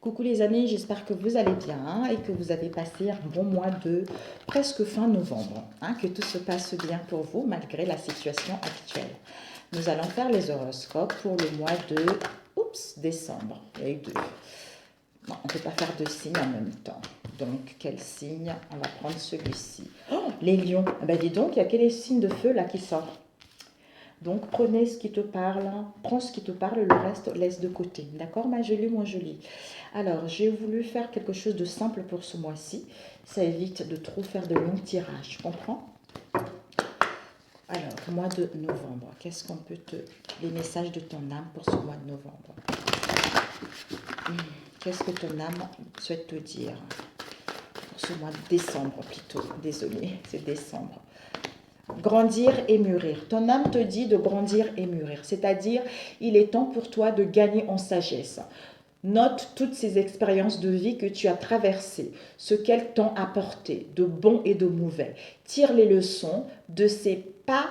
Coucou les amis, j'espère que vous allez bien et que vous avez passé un bon mois de presque fin novembre. Que tout se passe bien pour vous malgré la situation actuelle. Nous allons faire les horoscopes pour le mois de décembre. Il y a eu deux. Non, on ne peut pas faire deux signes en même temps. Donc, quel signe? On va prendre celui-ci. Oh, les lions. Ah ben dis donc, il y a quel signe de feu là qui sort? Donc, prenez ce qui te parle, prends ce qui te parle, le reste, laisse de côté. D'accord, ma jolie, moi jolie. Alors, j'ai voulu faire quelque chose de simple pour ce mois-ci. Ça évite de trop faire de longs tirages, tu comprends? Alors, mois de novembre, qu'est-ce qu'on peut te... Les messages de ton âme pour ce mois de novembre. Qu'est-ce que ton âme souhaite te dire? Pour ce mois de décembre plutôt, désolé, c'est décembre. Grandir et mûrir. Ton âme te dit de grandir et mûrir, c'est-à-dire il est temps pour toi de gagner en sagesse. Note toutes ces expériences de vie que tu as traversées, ce qu'elles t'ont apporté, de bon et de mauvais. Tire les leçons de ces pas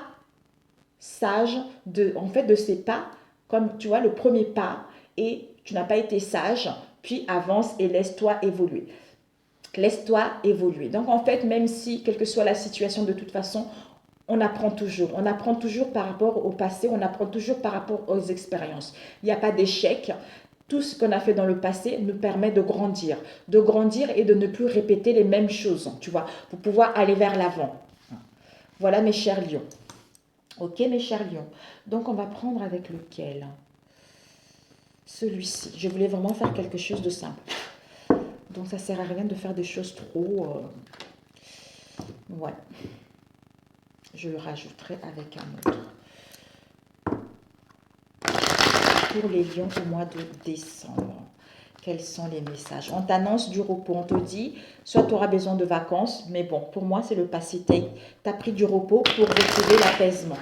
sages, de ces pas, comme tu vois le premier pas, et tu n'as pas été sage, puis avance et laisse-toi évoluer. Laisse-toi évoluer. Donc en fait, même si, quelle que soit la situation, de toute façon, on apprend toujours. On apprend toujours par rapport au passé, on apprend toujours par rapport aux expériences. Il n'y a pas d'échec. Tout ce qu'on a fait dans le passé nous permet de grandir et de ne plus répéter les mêmes choses, tu vois, pour pouvoir aller vers l'avant. Voilà mes chers lions. Ok mes chers lions. Donc on va prendre avec lequel? Celui-ci. Je voulais vraiment faire quelque chose de simple. Donc ça ne sert à rien de faire des choses trop... Ouais. Je le rajouterai avec un autre. Pour les lions au mois de décembre, quels sont les messages? On t'annonce du repos, on te dit, soit tu auras besoin de vacances, mais bon, pour moi c'est le passé. Tu as pris du repos pour retrouver l'apaisement.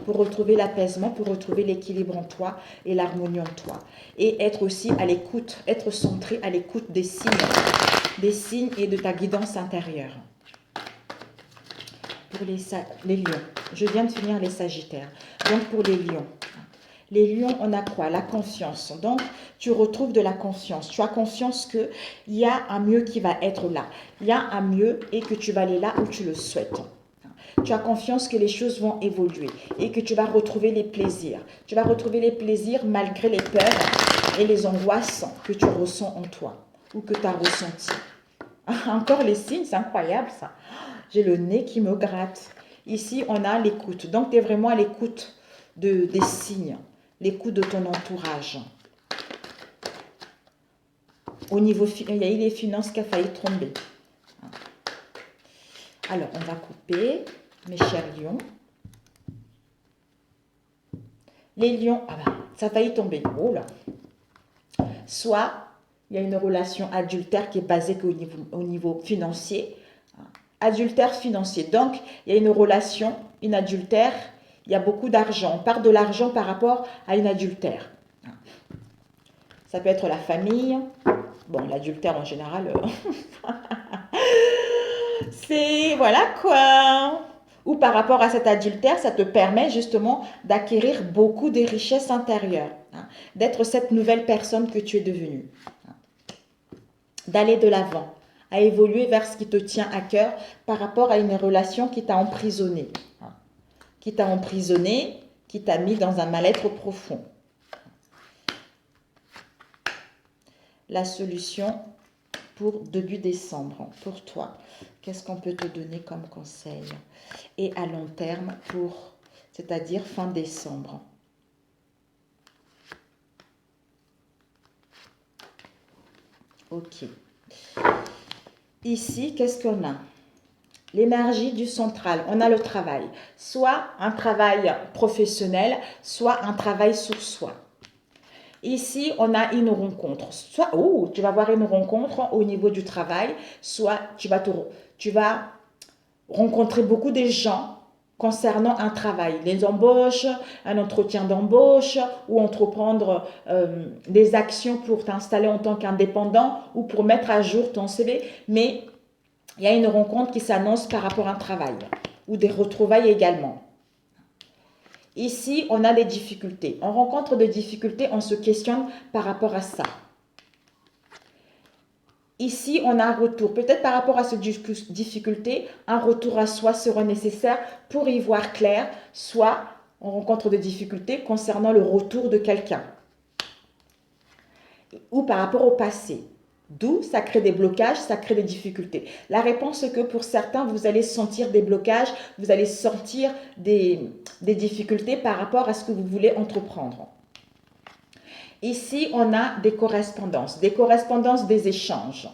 Pour retrouver l'apaisement, pour retrouver l'équilibre en toi et l'harmonie en toi. Et être aussi à l'écoute, être centré à l'écoute des signes et de ta guidance intérieure. Pour les lions, je viens de finir les sagittaires. Donc pour les lions, on a quoi? La confiance. Donc, tu retrouves de la confiance. Tu as confiance qu'il y a un mieux qui va être là. Il y a un mieux et que tu vas aller là où tu le souhaites. Tu as confiance que les choses vont évoluer et que tu vas retrouver les plaisirs. Tu vas retrouver les plaisirs malgré les peurs et les angoisses que tu ressens en toi ou que tu as ressenties. Encore les signes, c'est incroyable ça. J'ai le nez qui me gratte. Ici, on a l'écoute. Donc, tu es vraiment à l'écoute des signes, l'écoute de ton entourage. Au niveau, il y a eu les finances qui a failli tomber. Alors, on va couper, mes chers lions. Les lions, ça a failli tomber. Oh là. Soit, il y a une relation adultère qui est basée au niveau financier. Adultère financier. Donc, il y a une relation, une adultère, il y a beaucoup d'argent. On parle de l'argent par rapport à une adultère. Ça peut être la famille. Bon, l'adultère en général, c'est... Voilà quoi. Ou par rapport à cet adultère, ça te permet justement d'acquérir beaucoup de richesses intérieures. D'être cette nouvelle personne que tu es devenue. D'aller de l'avant, à évoluer vers ce qui te tient à cœur par rapport à une relation qui t'a emprisonné. Qui t'a emprisonné, qui t'a mis dans un mal-être profond. La solution pour début décembre, pour toi, qu'est-ce qu'on peut te donner comme conseil? Et à long terme, c'est-à-dire fin décembre. Ok. Ici, qu'est-ce qu'on a? L'énergie du central, on a le travail. Soit un travail professionnel, soit un travail sur soi. Ici, on a une rencontre. Soit, tu vas avoir une rencontre au niveau du travail, soit tu vas rencontrer beaucoup de gens concernant un travail, les embauches, un entretien d'embauche ou entreprendre des actions pour t'installer en tant qu'indépendant ou pour mettre à jour ton CV. Mais il y a une rencontre qui s'annonce par rapport à un travail ou des retrouvailles également. Ici, on a des difficultés. On rencontre des difficultés, on se questionne par rapport à ça. Ici, on a un retour. Peut-être par rapport à cette difficulté, un retour à soi sera nécessaire pour y voir clair, soit on rencontre des difficultés concernant le retour de quelqu'un ou par rapport au passé. D'où ça crée des blocages, ça crée des difficultés. La réponse est que pour certains, vous allez sentir des blocages, vous allez sentir des difficultés par rapport à ce que vous voulez entreprendre. Ici, on a des correspondances des échanges.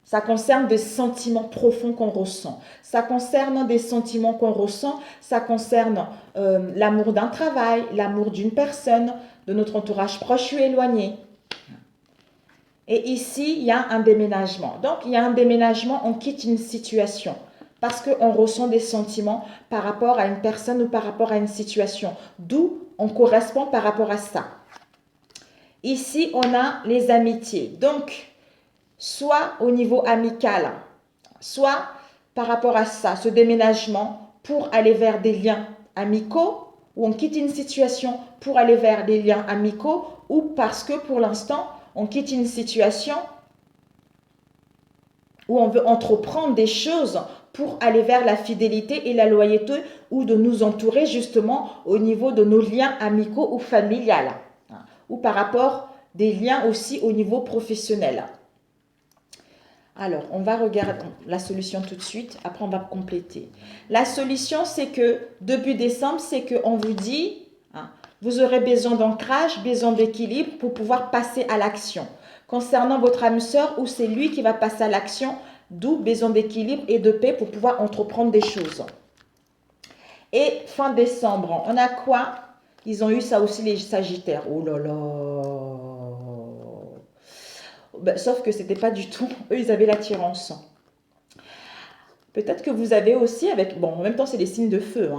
Ça concerne des sentiments profonds qu'on ressent. Ça concerne des sentiments qu'on ressent. Ça concerne l'amour d'un travail, l'amour d'une personne, de notre entourage proche ou éloigné. Et ici, il y a un déménagement. Donc, il y a un déménagement, on quitte une situation parce qu'on ressent des sentiments par rapport à une personne ou par rapport à une situation. D'où on correspond par rapport à ça. Ici, on a les amitiés. Donc, soit au niveau amical, soit par rapport à ça, ce déménagement pour aller vers des liens amicaux, ou on quitte une situation pour aller vers des liens amicaux, ou parce que pour l'instant, on quitte une situation où on veut entreprendre des choses pour aller vers la fidélité et la loyauté, ou de nous entourer justement au niveau de nos liens amicaux ou familiales, ou par rapport des liens aussi au niveau professionnel. Alors, on va regarder la solution tout de suite, après on va compléter. La solution, c'est que début décembre, c'est qu'on vous dit, vous aurez besoin d'ancrage, besoin d'équilibre pour pouvoir passer à l'action. Concernant votre âme sœur, où c'est lui qui va passer à l'action, d'où besoin d'équilibre et de paix pour pouvoir entreprendre des choses. Et fin décembre, on a quoi? Ils ont eu ça aussi les Sagittaires. Oh là là! Ben, sauf que ce n'était pas du tout. Eux, ils avaient l'attirance. Peut-être que vous avez aussi avec... Bon, en même temps, c'est des signes de feu.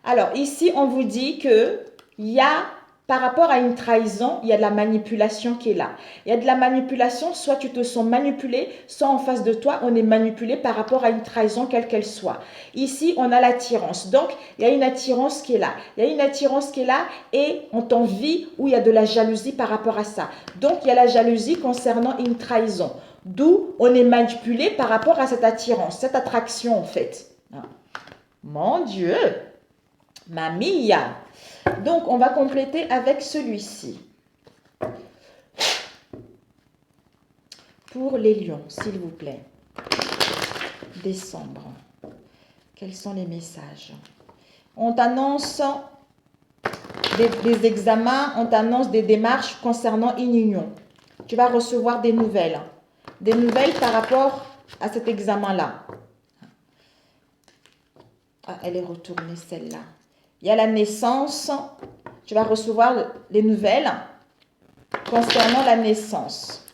Alors, ici, on vous dit qu'il y a, par rapport à une trahison, il y a de la manipulation qui est là. Il y a de la manipulation, soit tu te sens manipulé, soit en face de toi, on est manipulé par rapport à une trahison, quelle qu'elle soit. Ici, on a l'attirance. Donc, il y a une attirance qui est là. Il y a une attirance qui est là et on t'envie où il y a de la jalousie par rapport à ça. Donc, il y a la jalousie concernant une trahison. D'où on est manipulé par rapport à cette attirance, cette attraction en fait. Mon Dieu, mamie. Donc, on va compléter avec celui-ci. Pour les lions, s'il vous plaît. Décembre. Quels sont les messages? On t'annonce des examens, on t'annonce des démarches concernant une union. Tu vas recevoir des nouvelles. Des nouvelles par rapport à cet examen-là. Ah, elle est retournée celle-là. Il y a la naissance. Tu vas recevoir les nouvelles concernant la naissance.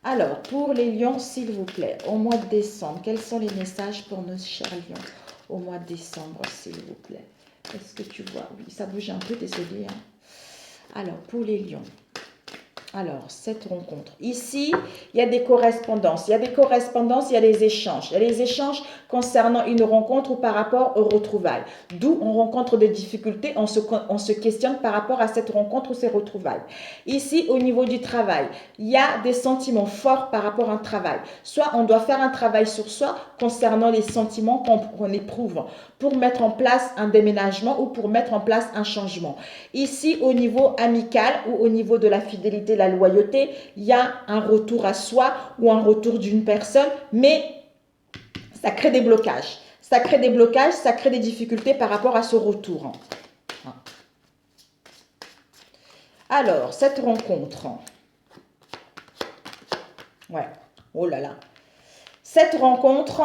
Alors, pour les lions, s'il vous plaît, au mois de décembre, quels sont les messages pour nos chers lions au mois de décembre, s'il vous plaît? Est-ce que tu vois? Oui, ça bouge un peu, désolé. Alors, pour les lions. Alors, cette rencontre. Ici, il y a des correspondances. Il y a des correspondances, il y a des échanges. Il y a des échanges concernant une rencontre ou par rapport aux retrouvailles. D'où on rencontre des difficultés, on se questionne par rapport à cette rencontre ou ces retrouvailles. Ici, au niveau du travail, il y a des sentiments forts par rapport à un travail. Soit on doit faire un travail sur soi concernant les sentiments qu'on éprouve pour mettre en place un déménagement ou pour mettre en place un changement. Ici, au niveau amical ou au niveau de la fidélité, la loyauté, il y a un retour à soi ou un retour d'une personne, mais ça crée des blocages. Ça crée des blocages, ça crée des difficultés par rapport à ce retour. Alors, cette rencontre. Ouais, oh là là. Cette rencontre,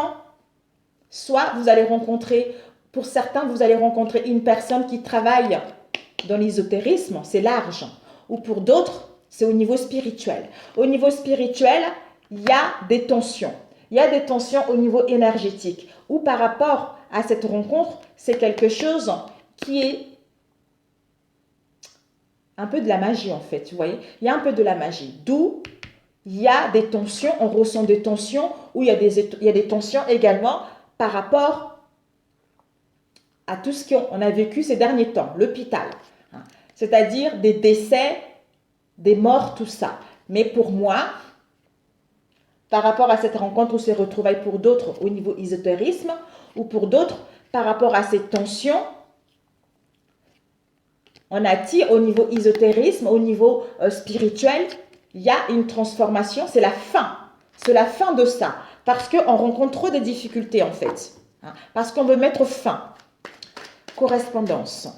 soit vous allez rencontrer, pour certains, vous allez rencontrer une personne qui travaille dans l'ésotérisme, c'est large. Ou pour d'autres, c'est au niveau spirituel. Au niveau spirituel, il y a des tensions. Il y a des tensions au niveau énergétique. Ou par rapport à cette rencontre, c'est quelque chose qui est un peu de la magie en fait. Vous voyez, il y a un peu de la magie. D'où il y a des tensions, on ressent des tensions, ou il y a des tensions également par rapport à tout ce qu'on a vécu ces derniers temps, l'hôpital. c'est-à-dire des décès, des morts, tout ça. Mais pour moi, par rapport à cette rencontre ou ces retrouvailles pour d'autres au niveau ésotérisme, ou pour d'autres par rapport à ces tensions, on attire au niveau ésotérisme, au niveau spirituel, il y a une transformation, c'est la fin. C'est la fin de ça. Parce qu'on rencontre trop de difficultés en fait. Hein, parce qu'on veut mettre fin. Correspondance.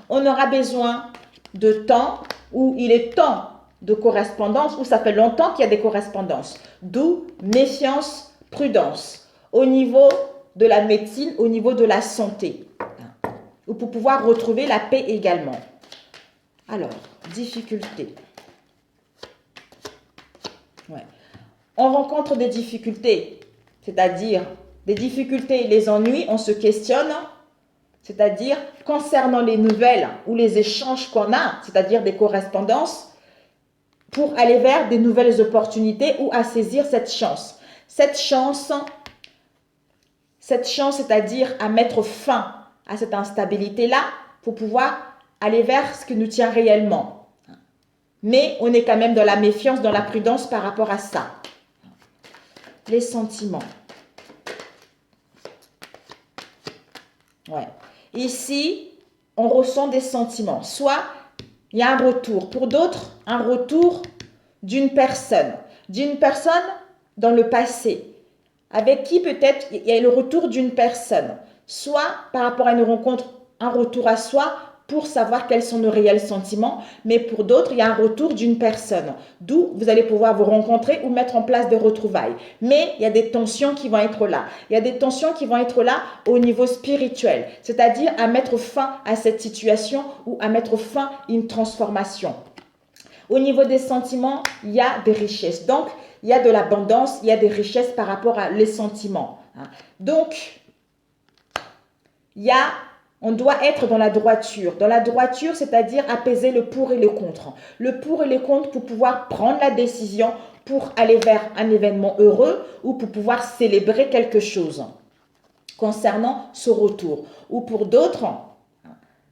On aura besoin de temps où il est temps de correspondance, où ça fait longtemps qu'il y a des correspondances. D'où méfiance, prudence. Au niveau de la médecine, au niveau de la santé. Ou pour pouvoir retrouver la paix également. Alors, difficultés. Ouais. On rencontre des difficultés, c'est-à-dire des difficultés, les ennuis, on se questionne, c'est-à-dire concernant les nouvelles ou les échanges qu'on a, c'est-à-dire des correspondances, pour aller vers des nouvelles opportunités ou à saisir cette chance. Cette chance, c'est-à-dire à mettre fin à cette instabilité-là pour pouvoir aller vers ce qui nous tient réellement. Mais on est quand même dans la méfiance, dans la prudence par rapport à ça. Les sentiments. Ouais. Ici, on ressent des sentiments. Soit il y a un retour. Pour d'autres, un retour d'une personne. D'une personne dans le passé. Avec qui peut-être il y a le retour d'une personne. Soit par rapport à une rencontre, un retour à soi pour savoir quels sont nos réels sentiments. Mais pour d'autres, il y a un retour d'une personne. D'où vous allez pouvoir vous rencontrer ou mettre en place des retrouvailles. Mais il y a des tensions qui vont être là. Il y a des tensions qui vont être là au niveau spirituel. C'est-à-dire à mettre fin à cette situation ou à mettre fin à une transformation. Au niveau des sentiments, il y a des richesses. Donc, il y a de l'abondance, il y a des richesses par rapport à les sentiments. Donc, on doit être dans la droiture. Dans la droiture, c'est-à-dire apaiser le pour et le contre. Le pour et le contre pour pouvoir prendre la décision pour aller vers un événement heureux ou pour pouvoir célébrer quelque chose concernant ce retour. Ou pour d'autres,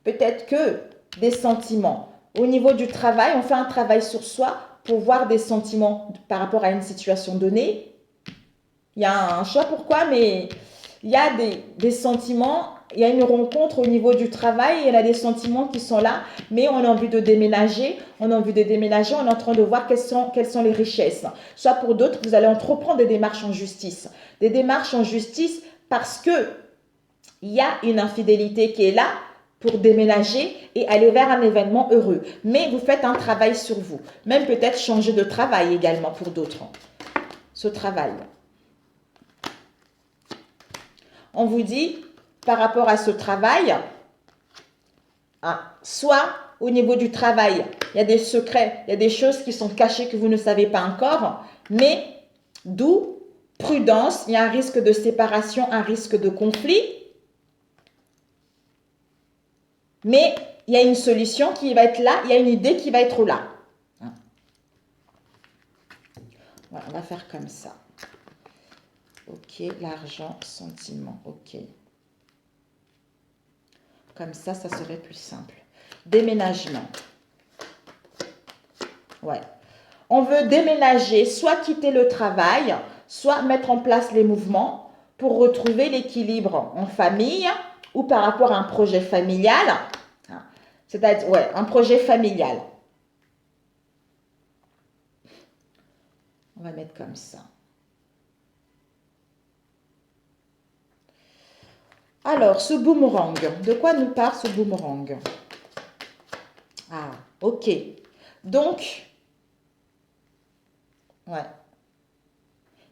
peut-être que des sentiments. Au niveau du travail, on fait un travail sur soi pour voir des sentiments par rapport à une situation donnée. Il y a un choix pourquoi, mais il y a des sentiments, il y a une rencontre au niveau du travail, il y a des sentiments qui sont là, mais on a envie de déménager, on est en train de voir quelles sont les richesses. Soit pour d'autres, vous allez entreprendre des démarches en justice. Des démarches en justice parce que il y a une infidélité qui est là, pour déménager et aller vers un événement heureux. Mais vous faites un travail sur vous. Même peut-être changer de travail également pour d'autres. Ce travail. On vous dit, par rapport à ce travail, soit au niveau du travail, il y a des secrets, il y a des choses qui sont cachées que vous ne savez pas encore, mais d'où prudence, il y a un risque de séparation, un risque de conflit. Mais il y a une solution qui va être là, il y a une idée qui va être là. Voilà, on va faire comme ça. Ok, l'argent, sentiment, ok. Comme ça serait plus simple. Déménagement. Ouais. On veut déménager, soit quitter le travail, soit mettre en place les mouvements pour retrouver l'équilibre en famille ou par rapport à un projet familial. C'est-à-dire, ouais, un projet familial. On va mettre comme ça. Alors, ce boomerang, de quoi nous parle ce boomerang? Ah, ok. Donc, ouais.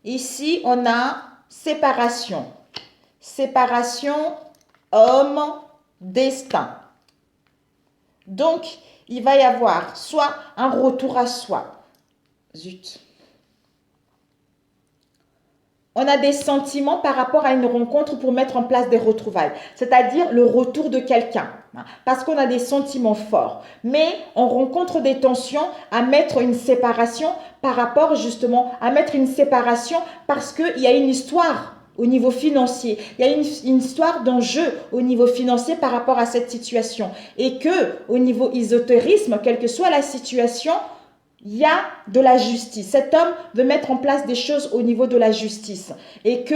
Ici, on a séparation. Séparation, homme, destin. Donc, il va y avoir soit un retour à soi. Zut. On a des sentiments par rapport à une rencontre pour mettre en place des retrouvailles. C'est-à-dire le retour de quelqu'un. Parce qu'on a des sentiments forts. Mais on rencontre des tensions à mettre une séparation par rapport justement à mettre une séparation parce qu'il y a une histoire au niveau financier. Il y a une histoire d'enjeu au niveau financier par rapport à cette situation. Et que au niveau ésotérisme, quelle que soit la situation, il y a de la justice. Cet homme veut mettre en place des choses au niveau de la justice. Et que,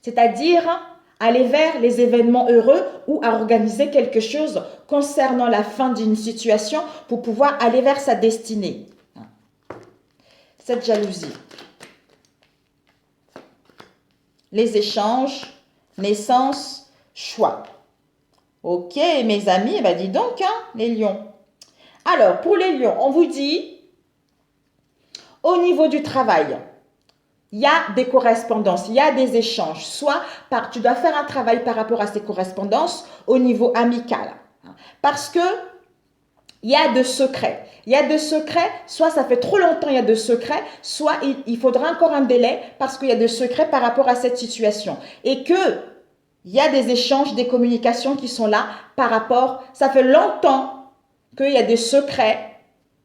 c'est-à-dire aller vers les événements heureux ou à organiser quelque chose concernant la fin d'une situation pour pouvoir aller vers sa destinée. Cette jalousie. Les échanges, naissance, choix. Ok, mes amis, ben dis donc, hein, les lions. Alors, pour les lions, on vous dit, au niveau du travail, il y a des correspondances, il y a des échanges. Soit tu dois faire un travail par rapport à ces correspondances au niveau amical. Parce que il y a de secrets. Il y a de secrets, soit ça fait trop longtemps il y a de secrets, soit il faudra encore un délai parce qu'il y a de secrets par rapport à cette situation. Et que il y a des échanges, des communications qui sont là par rapport, ça fait longtemps qu'il y a des secrets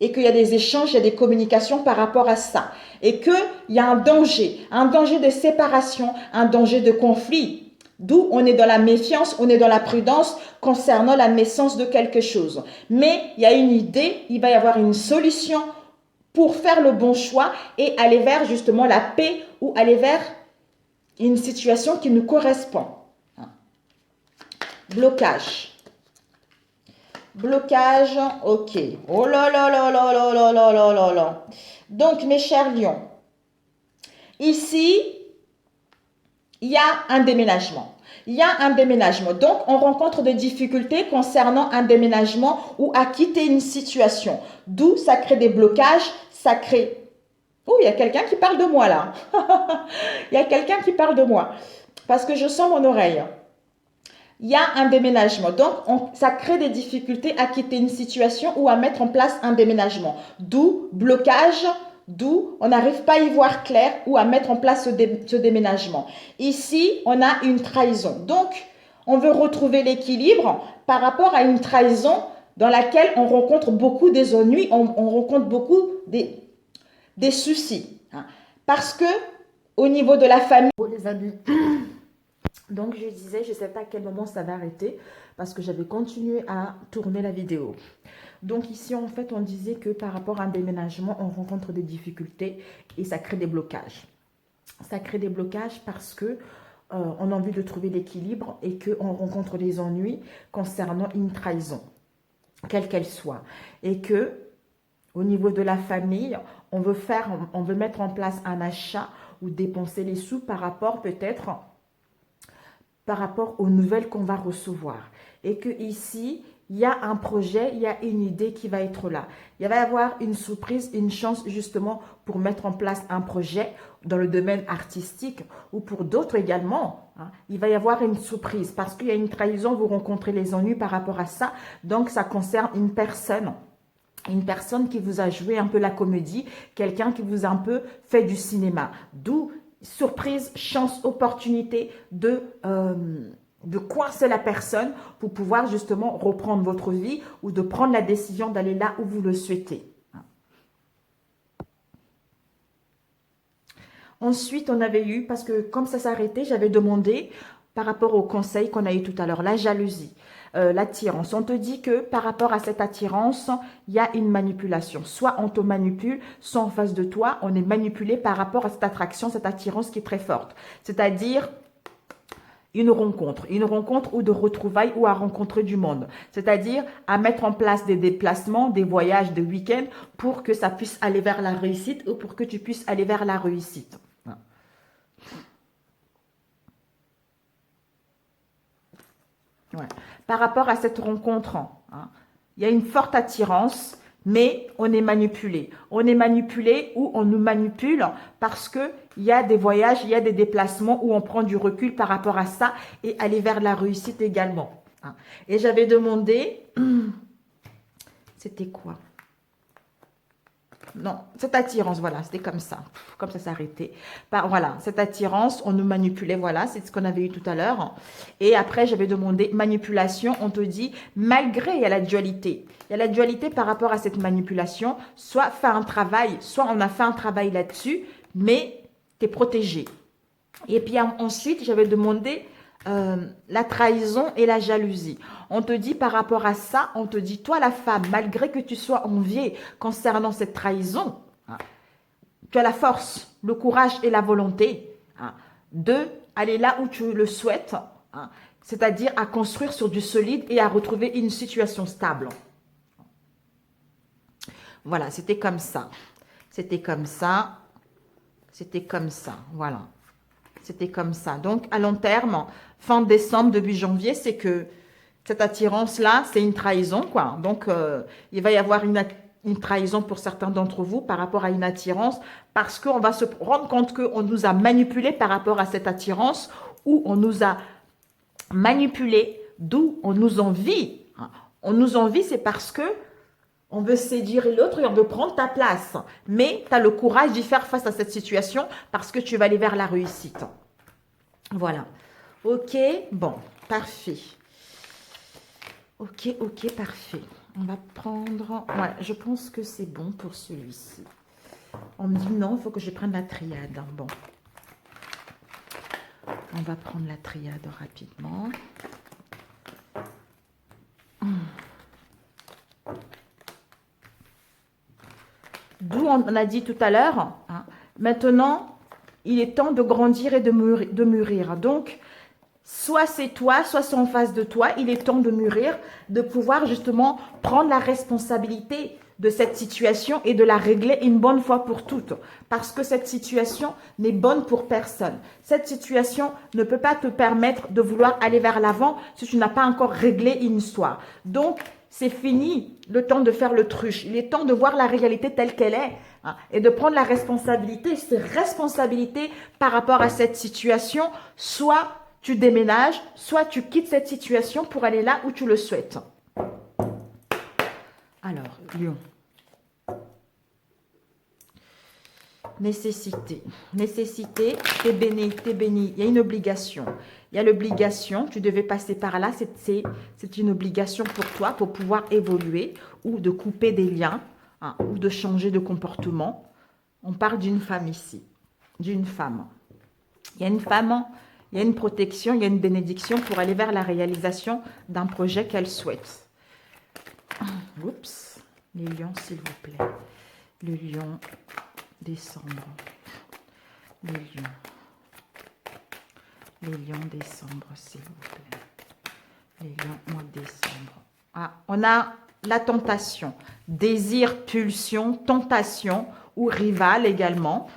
et qu'il y a des échanges, il y a des communications par rapport à ça. Et qu'il y a un danger de séparation, un danger de conflit. D'où on est dans la méfiance, on est dans la prudence concernant la naissance de quelque chose. Mais il y a une idée, il va y avoir une solution pour faire le bon choix et aller vers justement la paix ou aller vers une situation qui nous correspond. Blocage. Blocage, ok. Oh là là là là là là là là là là. Donc, mes chers lions, ici, il y a un déménagement. Il y a un déménagement. Donc, on rencontre des difficultés concernant un déménagement ou à quitter une situation. D'où ça crée des blocages, ça crée... Oh, il y a quelqu'un qui parle de moi là. Il y a quelqu'un qui parle de moi. Parce que je sens mon oreille. Il y a un déménagement. Donc, ça crée des difficultés à quitter une situation ou à mettre en place un déménagement. D'où blocage, d'où on n'arrive pas à y voir clair ou à mettre en place ce déménagement. Ici, on a une trahison. Donc, on veut retrouver l'équilibre par rapport à une trahison dans laquelle on rencontre beaucoup des ennuis, on rencontre beaucoup des soucis. Parce que au niveau de la famille... Oh les amis, donc je disais, je ne sais pas à quel moment ça va arrêter parce que j'avais continué à tourner la vidéo. Donc ici, en fait, on disait que par rapport à un déménagement, on rencontre des difficultés et ça crée des blocages. Ça crée des blocages parce que on a envie de trouver l'équilibre et qu'on rencontre des ennuis concernant une trahison, quelle qu'elle soit. Et que au niveau de la famille, on veut mettre en place un achat ou dépenser les sous par rapport peut-être par rapport aux nouvelles qu'on va recevoir. Et que ici, il y a un projet, il y a une idée qui va être là. Il va y avoir une surprise, une chance justement pour mettre en place un projet dans le domaine artistique ou pour d'autres également. Il va y avoir une surprise parce qu'il y a une trahison, vous rencontrez les ennuis par rapport à ça. Donc, ça concerne une personne qui vous a joué un peu la comédie, quelqu'un qui vous a un peu fait du cinéma. D'où surprise, chance, opportunité de coincer la personne pour pouvoir justement reprendre votre vie ou de prendre la décision d'aller là où vous le souhaitez. Ensuite, on avait eu, parce que comme ça s'arrêtait, j'avais demandé par rapport au conseil qu'on a eu tout à l'heure, la jalousie, l'attirance. On te dit que par rapport à cette attirance, il y a une manipulation. Soit on te manipule, soit en face de toi, on est manipulé par rapport à cette attraction, cette attirance qui est très forte. C'est-à-dire une rencontre ou de retrouvailles ou à rencontrer du monde. C'est-à-dire à mettre en place des déplacements, des voyages, des week-ends pour que ça puisse aller vers la réussite ou pour que tu puisses aller vers la réussite. Ouais. Par rapport à cette rencontre, il y a une forte attirance, mais on est manipulé. On est manipulé ou on nous manipule parce qu'il y a des voyages, il y a des déplacements où on prend du recul par rapport à ça et aller vers la réussite également. Et j'avais demandé, c'était quoi? Non, cette attirance, voilà, c'était comme ça s'arrêtait. Voilà, cette attirance, on nous manipulait, voilà, c'est ce qu'on avait eu tout à l'heure. Et après, j'avais demandé manipulation, on te dit, malgré, il y a la dualité. Il y a la dualité par rapport à cette manipulation, soit faire un travail, soit on a fait un travail là-dessus, mais tu es protégé. Et puis ensuite, j'avais demandé la trahison et la jalousie. On te dit par rapport à ça, on te dit, toi la femme, malgré que tu sois enviée concernant cette trahison, hein, tu as la force, le courage et la volonté hein, de aller là où tu le souhaites, hein, c'est-à-dire à construire sur du solide et à retrouver une situation stable. Voilà, c'était comme ça. C'était comme ça. C'était comme ça. Voilà. C'était comme ça. Donc, à long terme, fin décembre, début janvier, c'est que cette attirance-là, c'est une trahison, quoi. Donc, il va y avoir une trahison pour certains d'entre vous par rapport à une attirance parce qu'on va se rendre compte qu'on nous a manipulés par rapport à cette attirance ou on nous a manipulés, d'où on nous envie. On nous envie, c'est parce que on veut séduire l'autre et on veut prendre ta place. Mais tu as le courage d'y faire face à cette situation parce que tu vas aller vers la réussite. Voilà. Ok, bon, parfait. Ok, parfait. On va prendre... Ouais, je pense que c'est bon pour celui-ci. On me dit non, il faut que je prenne la triade. Bon. On va prendre la triade rapidement. D'où on a dit tout à l'heure, hein, maintenant, il est temps de grandir et de mûrir. Donc, soit c'est toi, soit c'est en face de toi, il est temps de mûrir, de pouvoir justement prendre la responsabilité de cette situation et de la régler une bonne fois pour toutes. Parce que cette situation n'est bonne pour personne. Cette situation ne peut pas te permettre de vouloir aller vers l'avant si tu n'as pas encore réglé une histoire. Donc, c'est fini le temps de faire l'autruche. Il est temps de voir la réalité telle qu'elle est hein, et de prendre la responsabilité, ses responsabilités par rapport à cette situation. Soit tu déménages, soit tu quittes cette situation pour aller là où tu le souhaites. Alors, Lion. Nécessité. Nécessité, t'es béni, t'es béni. Il y a une obligation. Il y a l'obligation, tu devais passer par là. C'est une obligation pour toi pour pouvoir évoluer ou de couper des liens hein, ou de changer de comportement. On parle d'une femme ici. D'une femme. Il y a une femme, il y a une protection, il y a une bénédiction pour aller vers la réalisation d'un projet qu'elle souhaite. Oups. Les lions, s'il vous plaît. Le lion... décembre. Les lions. Les lions décembre, s'il vous plaît. Les lions mois de décembre. Ah, on a la tentation. Désir, pulsion, tentation ou rival également.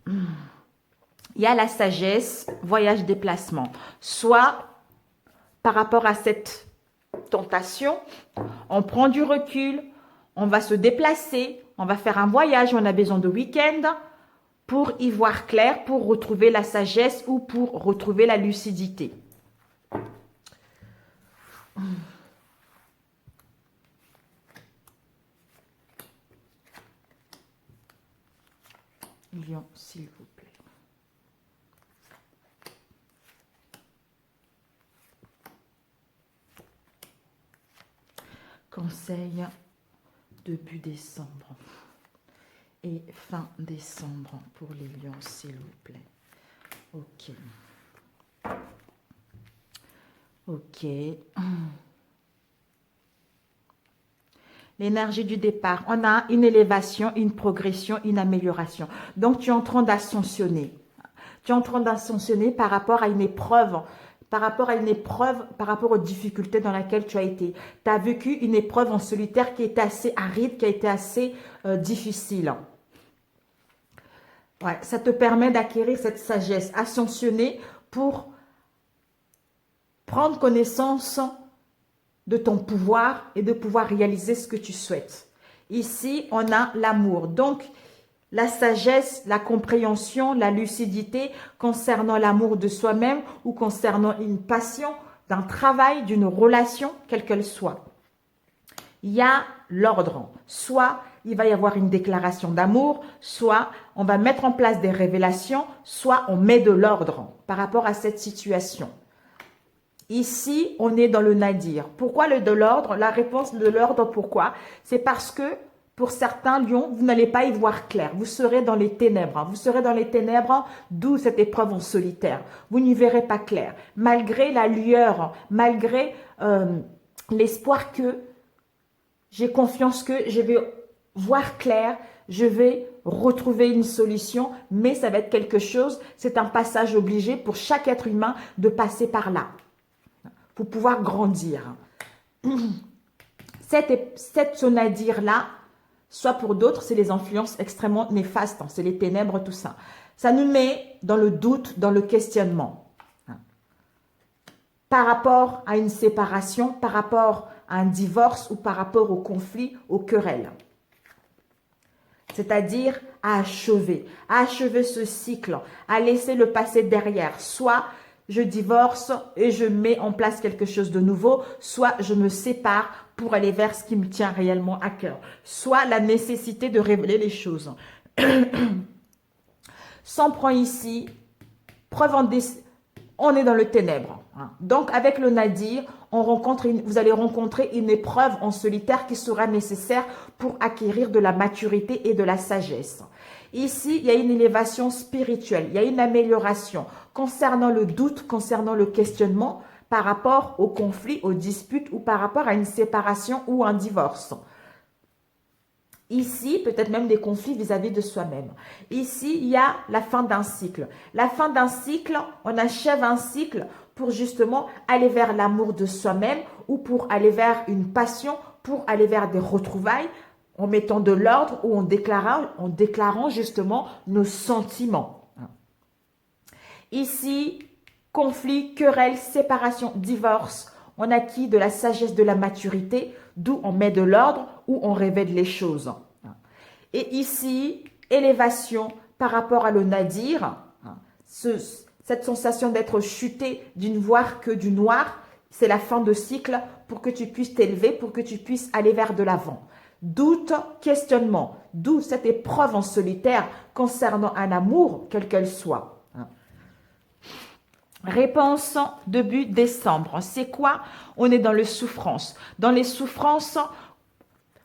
Il y a la sagesse, voyage, déplacement. Soit par rapport à cette tentation, on prend du recul, on va se déplacer, on va faire un voyage, on a besoin de week-end pour y voir clair, pour retrouver la sagesse ou pour retrouver la lucidité. Lion, s'il vous plaît. Conseil début décembre et fin décembre pour les lions, s'il vous plaît. Ok. Ok. L'énergie du départ. On a une élévation, une progression, une amélioration. Donc, tu es en train d'ascensionner. Tu es en train d'ascensionner par rapport à une épreuve, par rapport aux difficultés dans lesquelles tu as été. Tu as vécu une épreuve en solitaire qui était assez aride, qui a été assez difficile. Ouais, ça te permet d'acquérir cette sagesse, ascensionner pour prendre connaissance de ton pouvoir et de pouvoir réaliser ce que tu souhaites. Ici, on a l'amour. Donc, la sagesse, la compréhension, la lucidité concernant l'amour de soi-même ou concernant une passion, d'un travail, d'une relation, quelle qu'elle soit. Il y a l'ordre. Soit il va y avoir une déclaration d'amour, soit on va mettre en place des révélations, soit on met de l'ordre par rapport à cette situation. Ici, on est dans le nadir. Pourquoi le de l'ordre? La réponse de l'ordre, pourquoi? C'est parce que Pour certains, lions, vous n'allez pas y voir clair. Vous serez dans les ténèbres. Vous serez dans les ténèbres, d'où cette épreuve en solitaire. Vous n'y verrez pas clair. Malgré la lueur, malgré l'espoir que j'ai confiance que je vais voir clair, je vais retrouver une solution, mais ça va être quelque chose, c'est un passage obligé pour chaque être humain de passer par là, pour pouvoir grandir. Cette sonadir-là, soit pour d'autres, c'est les influences extrêmement néfastes, hein, c'est les ténèbres, tout ça. Ça nous met dans le doute, dans le questionnement. Par rapport à une séparation, par rapport à un divorce ou par rapport au conflit, aux querelles. C'est-à-dire à achever ce cycle, à laisser le passé derrière. Soit je divorce et je mets en place quelque chose de nouveau, soit je me sépare pour aller vers ce qui me tient réellement à cœur. Soit la nécessité de révéler les choses. S'en prend ici, preuve on est dans le ténèbre. Donc avec le nadir, vous allez rencontrer une épreuve en solitaire qui sera nécessaire pour acquérir de la maturité et de la sagesse. Ici, il y a une élévation spirituelle, il y a une amélioration concernant le doute, concernant le questionnement par rapport au conflit, aux disputes ou par rapport à une séparation ou un divorce. Ici, peut-être même des conflits vis-à-vis de soi-même. Ici, il y a la fin d'un cycle. La fin d'un cycle, on achève un cycle pour justement aller vers l'amour de soi-même ou pour aller vers une passion, pour aller vers des retrouvailles, en mettant de l'ordre ou en déclarant justement nos sentiments. Ici, conflit, querelle, séparation, divorce, on acquit de la sagesse, de la maturité, d'où on met de l'ordre ou on révèle les choses. Et ici, élévation par rapport à le nadir, cette sensation d'être chuté, d'une voir que du noir, c'est la fin de cycle pour que tu puisses t'élever, pour que tu puisses aller vers de l'avant. Doute, questionnement, d'où cette épreuve en solitaire concernant un amour, quelle qu'elle soit. Réponse début décembre. C'est quoi? On est dans le souffrance. Dans les souffrances,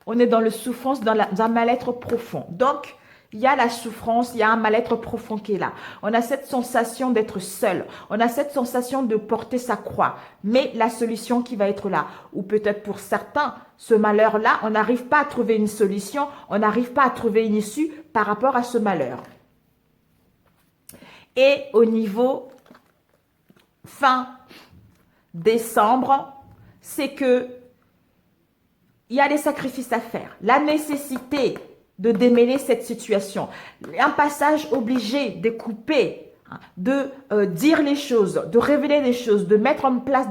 on est dans le souffrance, dans un mal-être profond. Donc, il y a la souffrance, il y a un mal-être profond qui est là. On a cette sensation d'être seul. On a cette sensation de porter sa croix. Mais la solution qui va être là, ou peut-être pour certains, ce malheur-là, on n'arrive pas à trouver une solution, on n'arrive pas à trouver une issue par rapport à ce malheur. Et au niveau fin décembre, c'est que il y a des sacrifices à faire. La nécessité de démêler cette situation. Un passage obligé de couper, de dire les choses, de révéler les choses, de mettre en place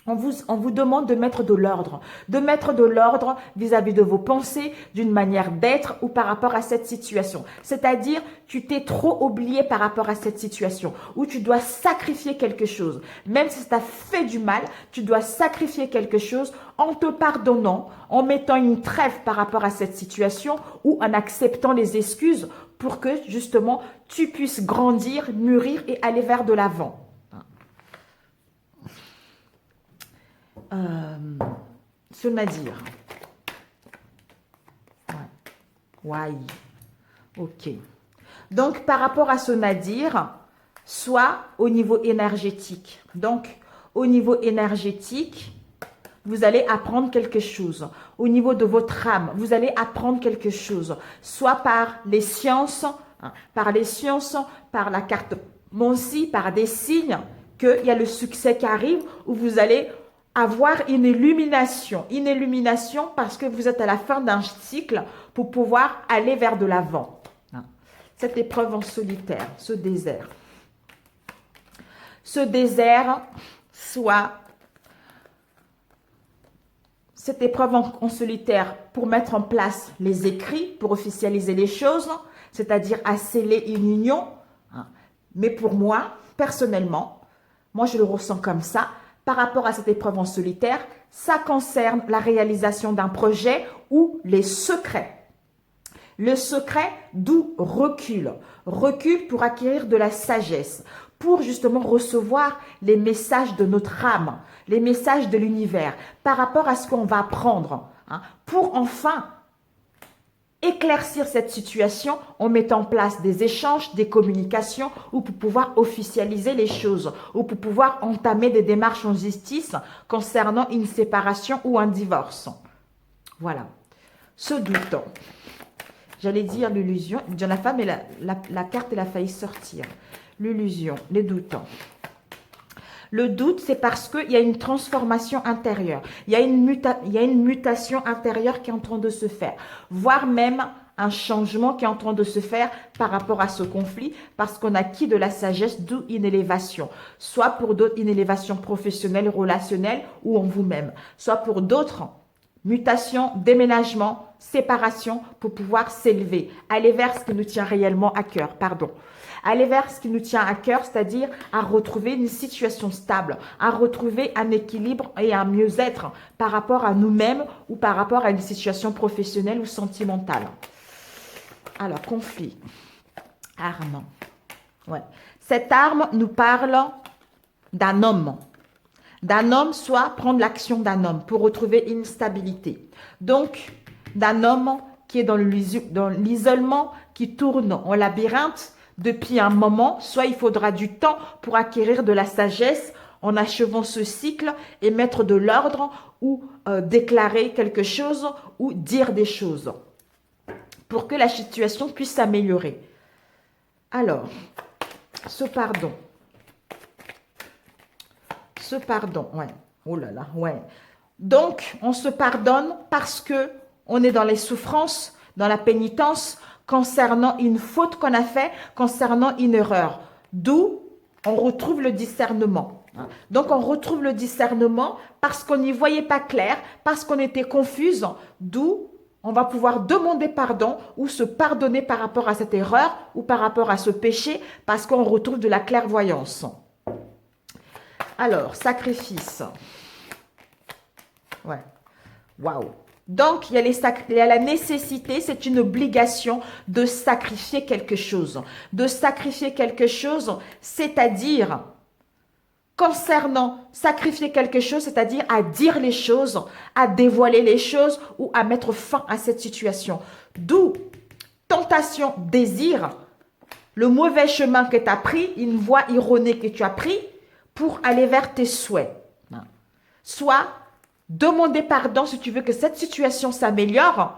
on vous demande de mettre de l'ordre. De mettre de l'ordre vis-à-vis de vos pensées, d'une manière d'être ou par rapport à cette situation. C'est-à-dire, tu t'es trop oublié par rapport à cette situation où tu dois sacrifier quelque chose. Même si ça t'a fait du mal, tu dois sacrifier quelque chose en te pardonnant, en mettant une trêve par rapport à cette situation ou en acceptant les excuses pour que justement tu puisses grandir, mûrir et aller vers de l'avant. Ce nadir. Ouais. Ok. Donc, par rapport à ce nadir, soit au niveau énergétique. Donc, au niveau énergétique, vous allez apprendre quelque chose. Au niveau de votre âme, vous allez apprendre quelque chose. Soit par les sciences, par la carte Monsi, par des signes qu'il y a le succès qui arrive, où vous allez avoir une illumination parce que vous êtes à la fin d'un cycle pour pouvoir aller vers de l'avant. Cette épreuve en solitaire, ce désert. Ce désert, soit cette épreuve en solitaire pour mettre en place les écrits, pour officialiser les choses, c'est-à-dire à sceller une union. Mais pour moi, personnellement, moi je le ressens comme ça. Par rapport à cette épreuve en solitaire, ça concerne la réalisation d'un projet ou les secrets. Le secret, d'où recul. Recul pour acquérir de la sagesse, pour justement recevoir les messages de notre âme, les messages de l'univers par rapport à ce qu'on va apprendre, hein, pour enfin éclaircir cette situation en mettant en place des échanges, des communications ou pour pouvoir officialiser les choses ou pour pouvoir entamer des démarches en justice concernant une séparation ou un divorce. Voilà. Ce doute, j'allais dire l'illusion, la femme et la carte elle a failli sortir. L'illusion, les doutes. Le doute, c'est parce qu'il y a une transformation intérieure. Il y a une mutation intérieure qui est en train de se faire. Voire même un changement qui est en train de se faire par rapport à ce conflit parce qu'on a acquis de la sagesse, d'où une élévation. Soit pour d'autres, une élévation professionnelle, relationnelle ou en vous-même. Soit pour d'autres, mutation, déménagement, séparation pour pouvoir s'élever. Aller vers ce qui nous tient réellement à cœur. Pardon. Aller vers ce qui nous tient à cœur, c'est-à-dire à retrouver une situation stable, à retrouver un équilibre et un mieux-être par rapport à nous-mêmes ou par rapport à une situation professionnelle ou sentimentale. Alors, conflit, arme. Ouais. Cette arme nous parle d'un homme. D'un homme, soit prendre l'action d'un homme pour retrouver une stabilité. Donc, d'un homme qui est dans l'isolement, qui tourne en labyrinthe, depuis un moment, soit il faudra du temps pour acquérir de la sagesse en achevant ce cycle et mettre de l'ordre ou déclarer quelque chose ou dire des choses pour que la situation puisse s'améliorer. Alors, ce pardon, ouais. Oh là là, ouais. Donc, on se pardonne parce que on est dans les souffrances, dans la pénitence, concernant une faute qu'on a faite, concernant une erreur. D'où on retrouve le discernement. Donc, on retrouve le discernement parce qu'on n'y voyait pas clair, parce qu'on était confuse, d'où on va pouvoir demander pardon ou se pardonner par rapport à cette erreur ou par rapport à ce péché parce qu'on retrouve de la clairvoyance. Alors, sacrifice. Ouais. Waouh. Donc, il y a la nécessité, c'est une obligation de sacrifier quelque chose. De sacrifier quelque chose, c'est-à-dire, concernant sacrifier quelque chose, c'est-à-dire à dire les choses, à dévoiler les choses ou à mettre fin à cette situation. D'où tentation, désir, le mauvais chemin que tu as pris, une voie erronée que tu as pris pour aller vers tes souhaits. Soit demander pardon si tu veux que cette situation s'améliore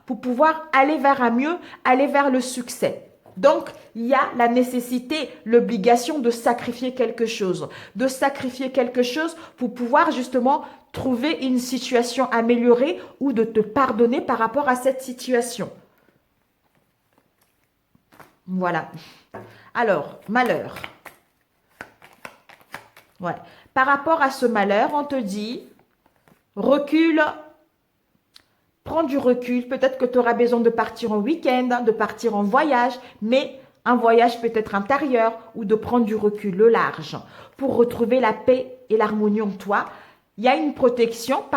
pour pouvoir aller vers un mieux, aller vers le succès. Donc, il y a la nécessité, l'obligation de sacrifier quelque chose. De sacrifier quelque chose pour pouvoir justement trouver une situation améliorée ou de te pardonner par rapport à cette situation. Voilà. Alors, malheur. Ouais. Par rapport à ce malheur, on te dit... Recule, prends du recul, peut-être que tu auras besoin de partir en week-end, de partir en voyage, mais un voyage peut-être intérieur ou de prendre du recul, le large, pour retrouver la paix et l'harmonie en toi. Il y a une protection